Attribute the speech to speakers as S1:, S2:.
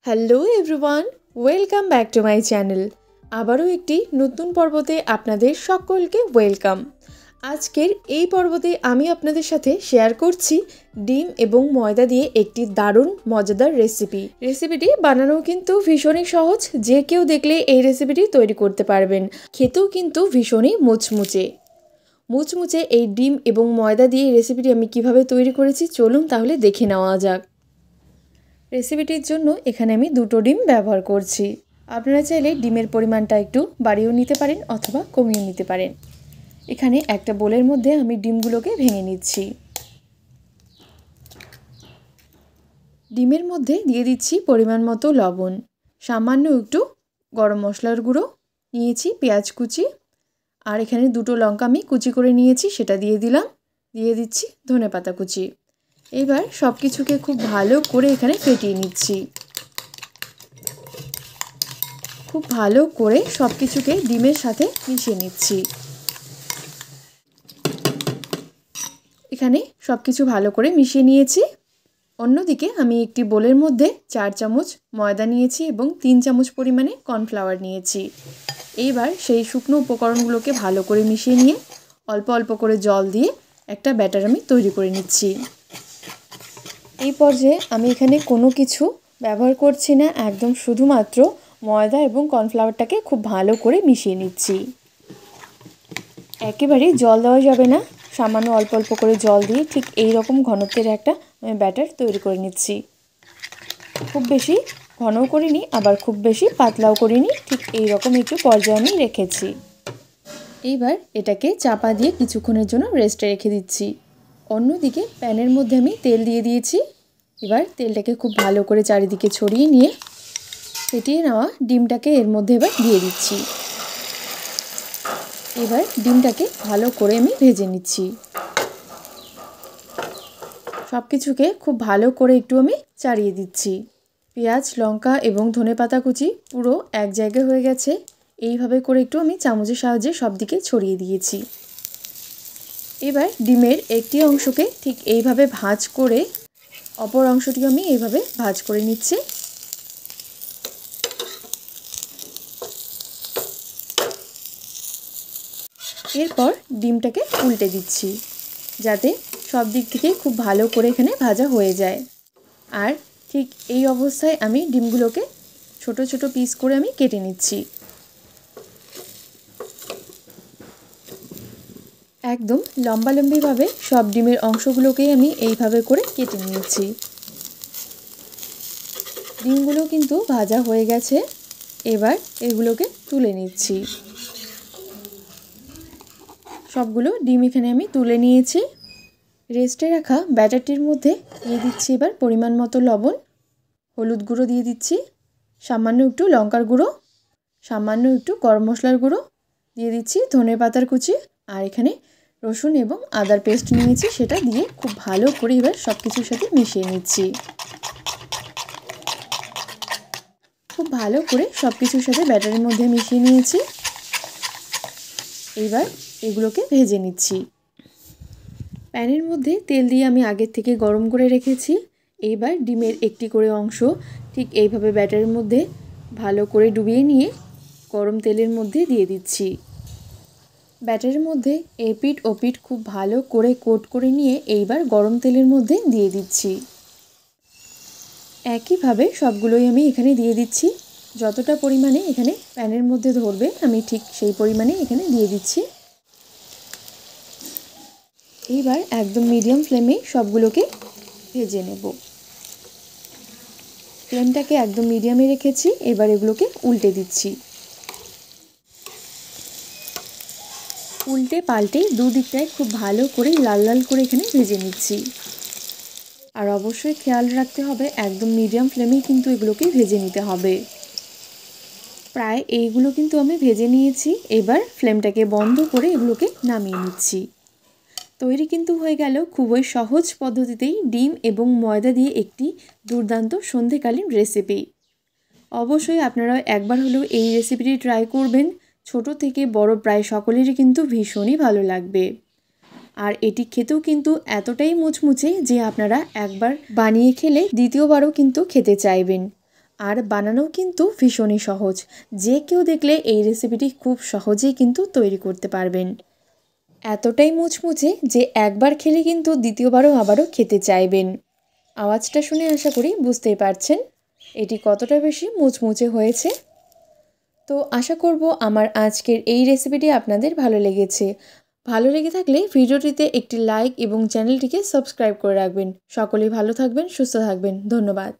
S1: Hello everyone, welcome back to my channel. আবারও একটি নতুন পর্বতে আপনাদের সকলকে ওয়েলকাম। আজকের এই পর্বতে আমি আপনাদের সাথে শেয়ার করছি ডিম এবং ময়দা দিয়ে একটি দারুণ মজাদার রেসিপিটি বানানো কিন্তু ভীষণই সহজ। যে কেউ দেখলে এই রেসিপিটি তৈরি করতে পারবেন। খেতেও কিন্তু ভীষণই মুচমুচে এই ডিম এবং ময়দা দিয়ে এই রেসিপিটি আমি কিভাবে তৈরি করেছি চলুন তাহলে দেখে নেওয়া যাক। রেসিপিটির জন্য এখানে আমি 2টো ডিম ব্যবহার করছি। আপনারা চাইলে ডিমের পরিমাণটা একটু বাড়িয়েও নিতে পারেন অথবা কমিয়েও নিতে পারেন। এখানে একটা বোলের মধ্যে আমি ডিমগুলোকে ভেঙে নিচ্ছি। ডিমের মধ্যে দিয়ে দিচ্ছি পরিমাণ মতো লবণ, সামান্য একটু গরম মশলার গুঁড়ো নিয়েছি, পেঁয়াজ কুচি, আর এখানে 2টো লঙ্কা আমি কুচি করে নিয়েছি সেটা দিয়ে দিলাম। দিয়ে দিচ্ছি ধনেপাতা কুচি। এবার সব কিছুকে খুব ভালো করে এখানে ফেটিয়ে নিচ্ছি। খুব ভালো করে সব কিছুকে ডিমের সাথে মিশিয়ে নিচ্ছি। এখানে সব কিছু ভালো করে মিশিয়ে নিয়েছি। অন্যদিকে আমি একটি বোলের মধ্যে 4 চামচ ময়দা নিয়েছি এবং 3 চামচ পরিমাণে কর্নফ্লাওয়ার নিয়েছি। এইবার সেই শুকনো উপকরণগুলোকে ভালো করে মিশিয়ে নিয়ে অল্প অল্প করে জল দিয়ে একটা ব্যাটার আমি তৈরি করে নিচ্ছি। এই পর্যায়ে আমি এখানে কোনো কিছু ব্যবহার করছি না, একদম শুধুমাত্র ময়দা এবং কর্নফ্লাওয়ারটাকে খুব ভালো করে মিশিয়ে নিচ্ছি। একেবারে জল দেওয়া যাবে না, সামান্য অল্প অল্প করে জল দিয়ে ঠিক এই রকম ঘনত্বের একটা আমি ব্যাটার তৈরি করে নিচ্ছি। খুব বেশি ঘনও করিনি আবার খুব বেশি পাতলাও করিনি, ঠিক এই রকম একটু পর্যায়ে আমি রেখেছি। এইবার এটাকে চাপা দিয়ে কিছুক্ষণের জন্য রেস্টে রেখে দিচ্ছি। অন্যদিকে প্যানের মধ্যে আমি তেল দিয়ে দিয়েছি। এবার তেলটাকে খুব ভালো করে চারিদিকে ছড়িয়ে নিয়ে ফেটিয়ে নেওয়া ডিমটাকে এর মধ্যে এবার দিয়ে দিচ্ছি। এবার ডিমটাকে ভালো করে আমি ভেজে নিচ্ছি। সব কিছুকে খুব ভালো করে একটু আমি চাড়িয়ে দিচ্ছি। পেঁয়াজ, লঙ্কা এবং ধনেপাতা কুচি পুরো এক জায়গায় হয়ে গেছে। এইভাবে করে একটু আমি চামচের সাহায্যে সব দিকে ছড়িয়ে দিয়েছি। এবার ডিমের একটি অংশকে ঠিক এইভাবে ভাঁজ করে অপর অংশটিও আমি এইভাবে ভাঁজ করে নিচ্ছি। এরপর ডিমটাকে উল্টে দিচ্ছি যাতে সব দিক থেকে খুব ভালো করে এখানে ভাজা হয়ে যায়। আর ঠিক এই অবস্থায় আমি ডিমগুলোকে ছোট ছোট পিস করে আমি কেটে নিচ্ছি। একদম লম্বালম্বিভাবে সব ডিমের অংশগুলোকেই আমি এইভাবে করে কেটে নিয়েছি। ডিমগুলো কিন্তু ভাজা হয়ে গেছে। এবার এগুলোকে তুলে নিচ্ছি। সবগুলো ডিম এখানে আমি তুলে নিয়েছি। রেস্টে রাখা ব্যাটারটির মধ্যে দিয়ে দিচ্ছি এবার পরিমাণ মতো লবণ, হলুদ গুঁড়ো দিয়ে দিচ্ছি, সামান্য একটু লঙ্কার গুঁড়ো, সামান্য একটু গরম মশলার গুঁড়ো দিয়ে দিচ্ছি, ধনেপাতার কুচি, আর এখানে রসুন এবং আদার পেস্ট নিয়েছি সেটা দিয়ে খুব ভালো করে এবার সব কিছুর সাথে মিশিয়ে নিচ্ছি। খুব ভালো করে সব কিছুর সাথে ব্যাটারের মধ্যে মিশিয়ে নিয়েছি। এইবার এগুলোকে ভেজে নিচ্ছি। প্যানের মধ্যে তেল দিয়ে আমি আগের থেকে গরম করে রেখেছি। এইবার ডিমের একটি করে অংশ ঠিক এইভাবে ব্যাটারের মধ্যে ভালো করে ডুবিয়ে নিয়ে গরম তেলের মধ্যে দিয়ে দিচ্ছি। ব্যাটারের মধ্যে এপিঠ ওপিঠ খুব ভালো করে কোট করে নিয়ে এইবার গরম তেলের মধ্যে দিয়ে দিচ্ছি। একইভাবে সবগুলোই আমি এখানে দিয়ে দিচ্ছি। যতটা পরিমাণে এখানে প্যানের মধ্যে ধরবে আমি ঠিক সেই পরিমাণে এখানে দিয়ে দিচ্ছি। এইবার একদম মিডিয়াম ফ্লেমে সবগুলোকে ভেজে নেব। ফ্লেমটাকে একদম মিডিয়ামে রেখেছি। এবার এগুলোকে উল্টে দিচ্ছি। উল্টে পাল্টে দুদিকটায় খুব ভালো করে লাল লাল করে এখানে ভেজে নিচ্ছি। আর অবশ্যই খেয়াল রাখতে হবে একদম মিডিয়াম ফ্লেমেই কিন্তু এগুলোকে ভেজে নিতে হবে। প্রায় এইগুলো কিন্তু আমি ভেজে নিয়েছি। এবার ফ্লেমটাকে বন্ধ করে এগুলোকে নামিয়ে নিচ্ছি। তৈরি কিন্তু হয়ে গেল খুবই সহজ পদ্ধতিতেই ডিম এবং ময়দা দিয়ে একটি দুর্দান্ত সন্ধেকালীন রেসিপি। অবশ্যই আপনারা একবার হলেও এই রেসিপিটি ট্রাই করবেন। ছোট থেকে বড় প্রায় সকলেরই কিন্তু ভীষণই ভালো লাগবে। আর এটি খেতেও কিন্তু এতটাই মুচমুচে যে আপনারা একবার বানিয়ে খেলে দ্বিতীয়বারও কিন্তু খেতে চাইবেন। আর বানানোও কিন্তু ভীষণই সহজ। যে কেউ দেখলে এই রেসিপিটি খুব সহজেই কিন্তু তৈরি করতে পারবেন। এতটাই মুচমুচে যে একবার খেলে কিন্তু দ্বিতীয়বারও আবারও খেতে চাইবেন। আওয়াজটা শুনে আশা করি বুঝতেই পারছেন এটি কতটা বেশি মুচমুচে হয়েছে। তো আশা করব আমার আজকের এই রেসিপিটি আপনাদের ভালো লেগেছে। ভালো লেগে থাকলে ভিডিওটিতে একটি লাইক এবং চ্যানেলটিকে সাবস্ক্রাইব করে রাখবেন। সকলেই ভালো থাকবেন, সুস্থ থাকবেন। ধন্যবাদ।